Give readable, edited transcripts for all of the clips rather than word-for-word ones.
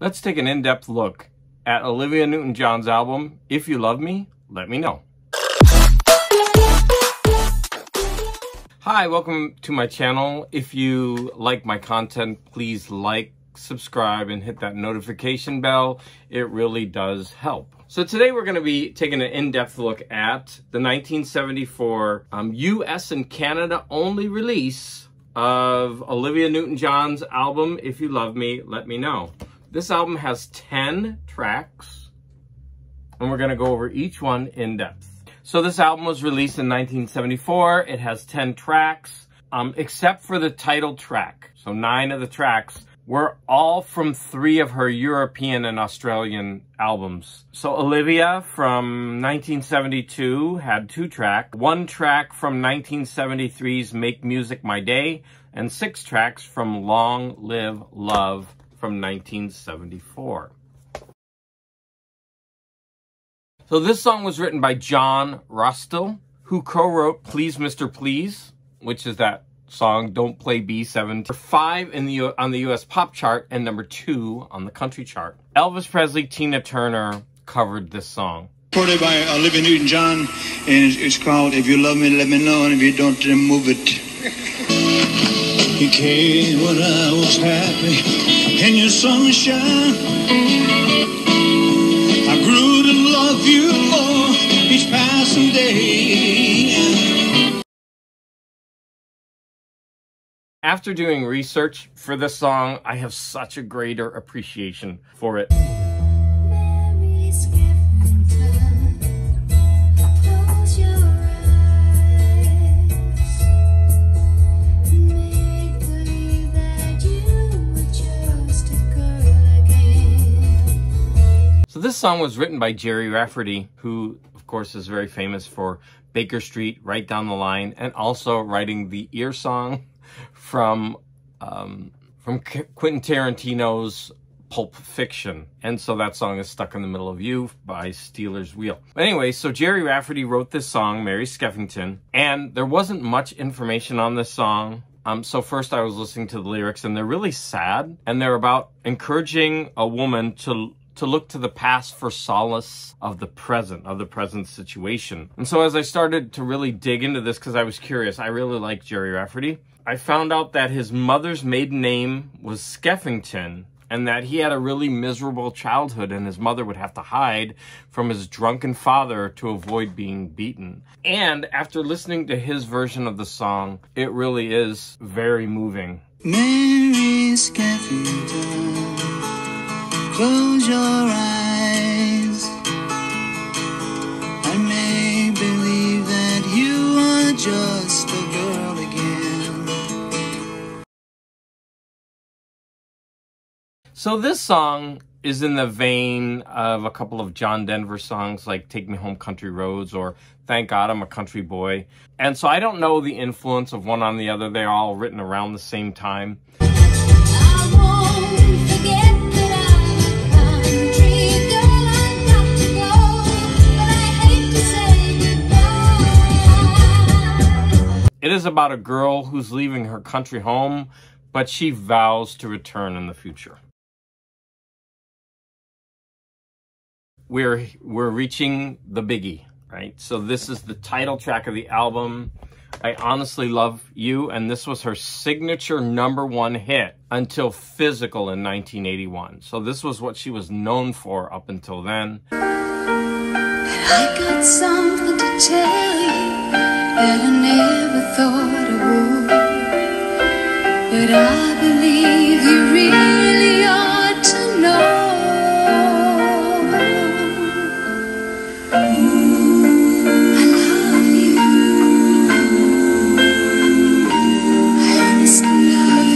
Let's take an in-depth look at Olivia Newton-John's album, If You Love Me, Let Me Know. Hi, welcome to my channel. If you like my content, please like, subscribe, and hit that notification bell. It really does help. So today we're going to be taking an in-depth look at the 1974 US and Canada only release of Olivia Newton-John's album, If You Love Me, Let Me Know. This album has 10 tracks, and we're going to go over each one in depth. So this album was released in 1974. It has 10 tracks, except for the title track. So 9 of the tracks were all from 3 of her European and Australian albums. So Olivia from 1972 had 2 tracks, 1 track from 1973's Make Music My Day, and 6 tracks from Long Live Love from 1974. So this song was written by John Rostill, who co-wrote Please Mr. Please, which is that song Don't Play B7, number 5 on the US pop chart and number 2 on the country chart. Elvis Presley, Tina Turner covered this song. Recorded by Olivia Newton-John, and it's called If You Love Me, Let Me Know, and if you don't, then move it. You came when I was happy in your sunshine. I grew to love you more each passing day. After doing research for this song, I have such a greater appreciation for it. So this song was written by Jerry Rafferty, who, of course, is very famous for Baker Street, Right Down the Line, and also writing the ear song from Quentin Tarantino's Pulp Fiction. And so that song is Stuck in the Middle of You by Stealers Wheel. But anyway, so Jerry Rafferty wrote this song, Mary Skeffington, and there wasn't much information on this song. So first I was listening to the lyrics, and they're really sad, and they're about encouraging a woman to look to the past for solace of the present situation. And so as I started to really dig into this, because I was curious, I really like Jerry Rafferty, I found out that his mother's maiden name was Skeffington, and that he had a really miserable childhood, and his mother would have to hide from his drunken father to avoid being beaten. And after listening to his version of the song, it really is very moving. Mary Skeffington, close your eyes. I may believe that you are just a girl again. So this song is in the vein of a couple of John Denver songs like Take Me Home Country Roads or Thank God I'm a Country Boy. And so I don't know the influence of one on the other. They're all written around the same time. I won't forget. It is about a girl who's leaving her country home, but she vows to return in the future. We're reaching the biggie, right? So this is the title track of the album, I Honestly Love You, and this was her signature #1 hit until Physical in 1981. So this was what she was known for up until then. I got something to tell you that I never thought I would, but I believe you really ought to know. I love you. I honestly love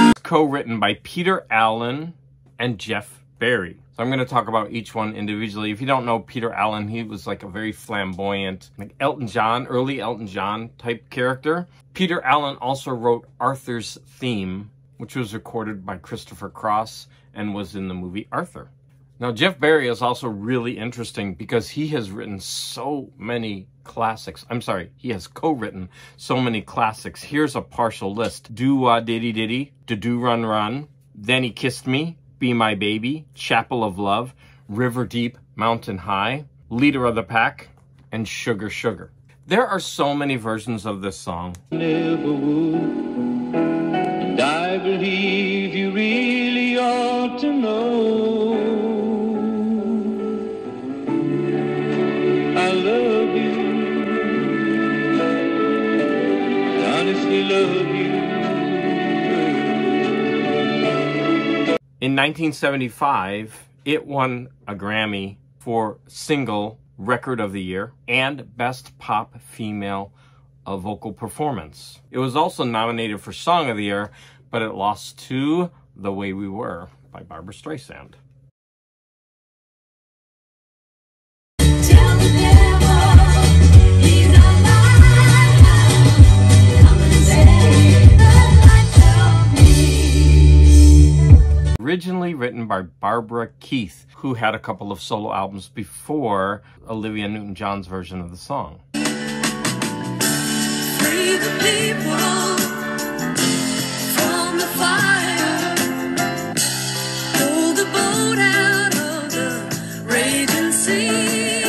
you. Co-written by Peter Allen and Jeff Barry. So I'm going to talk about each one individually. If you don't know Peter Allen, he was like a very flamboyant, like Elton John, early Elton John type character. Peter Allen also wrote Arthur's theme, which was recorded by Christopher Cross and was in the movie Arthur. Now, Jeff Barry is also really interesting because he has written so many classics. I'm sorry, he has co-written so many classics. Here's a partial list. Do Wah Diddy Diddy, Do Do Run Run, Then He Kissed Me, Be My Baby, Chapel of Love, River Deep, Mountain High, Leader of the Pack, and Sugar Sugar. There are so many versions of this song. Never would, and I believe you really ought to know. I love you, honestly love you. In 1975, it won a Grammy for Single Record of the Year and Best Pop Female Vocal Performance. It was also nominated for Song of the Year, but it lost to The Way We Were by Barbra Streisand. Tell the devil he's a liar. I'm gonna take the life of me. Originally written by Barbara Keith, who had a couple of solo albums before Olivia Newton-John's version of the song. Free the people from the fire. Pull the boat out of the raging sea.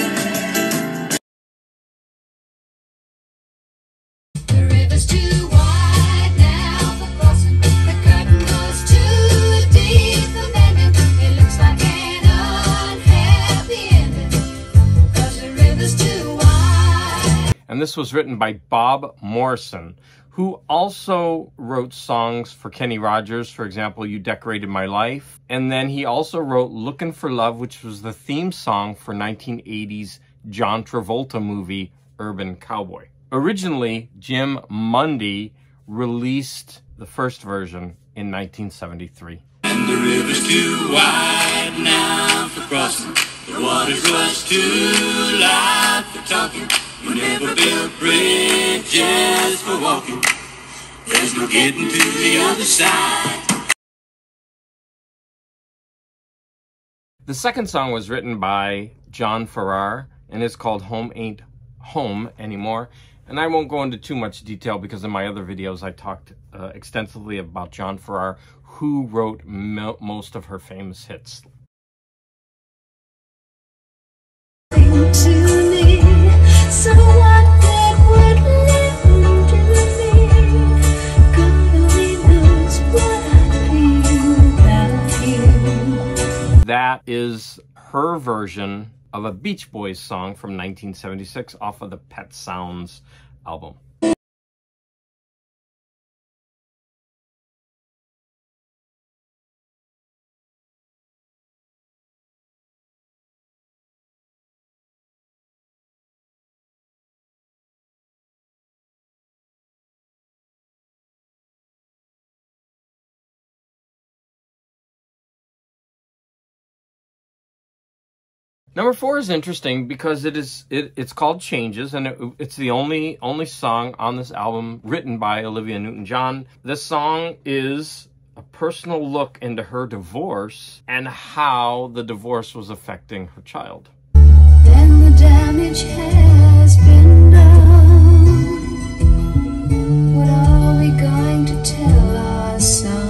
The river's too wide now for crossing. The curtain goes too deep for mending. It looks like an unhappy ending, 'cause the river's too wide. And this was written by Bob Morrison, who also wrote songs for Kenny Rogers, for example, You Decorated My Life. And then he also wrote Looking for Love, which was the theme song for 1980's John Travolta movie, Urban Cowboy. Originally, Jim Mundy released the first version in 1973. And the river's too wide now for crossing. The water's rush too loud for talking. You never build bridges for walking. There's no getting to the other side. The second song was written by John Farrar, and it's called Home Ain't Home Anymore. And I won't go into too much detail because in my other videos I talked extensively about John Farrar, who wrote most of her famous hits. To me, so what that would live to me. God only knows what I'd feel without you. That is her version of a Beach Boys song from 1976 off of the Pet Sounds album. Number 4 is interesting because it's called Changes, and it's the only song on this album written by Olivia Newton-John. This song is a personal look into her divorce and how the divorce was affecting her child. Then the damage has been done. What are we going to tell our son?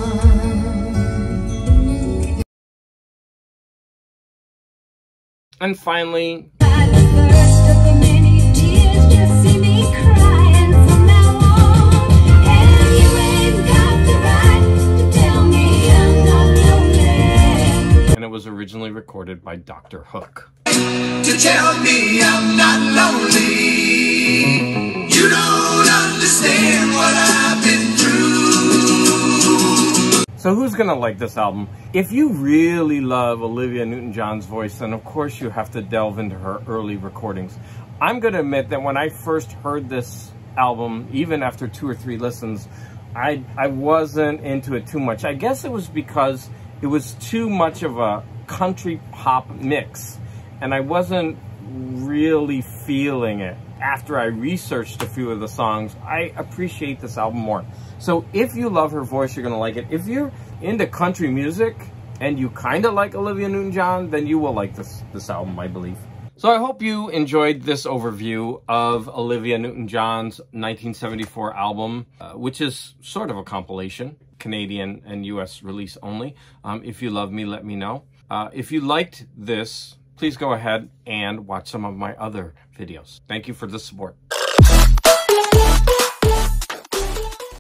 And finally, By the first of the many tears, just see me crying from now on. And you ain't got the right to tell me I'm not lonely. and it was originally recorded by Dr. Hook. To tell me I'm not lonely. You don't understand what I've been through. So who's gonna like this album? If you really love Olivia Newton-John's voice, then of course you have to delve into her early recordings. I'm gonna admit that when I first heard this album, even after 2 or 3 listens, I wasn't into it too much. I guess it was because it was too much of a country pop mix, and I wasn't really feeling it. After I researched a few of the songs, I appreciate this album more. So if you love her voice, you're gonna like it. If you're into country music and you kind of like Olivia Newton-John, then you will like this album, I believe. So I hope you enjoyed this overview of Olivia Newton-John's 1974 album, which is sort of a compilation. Canadian and US release only. If you love me, let me know. If you liked this, please go ahead and watch some of my other videos. Thank you for the support.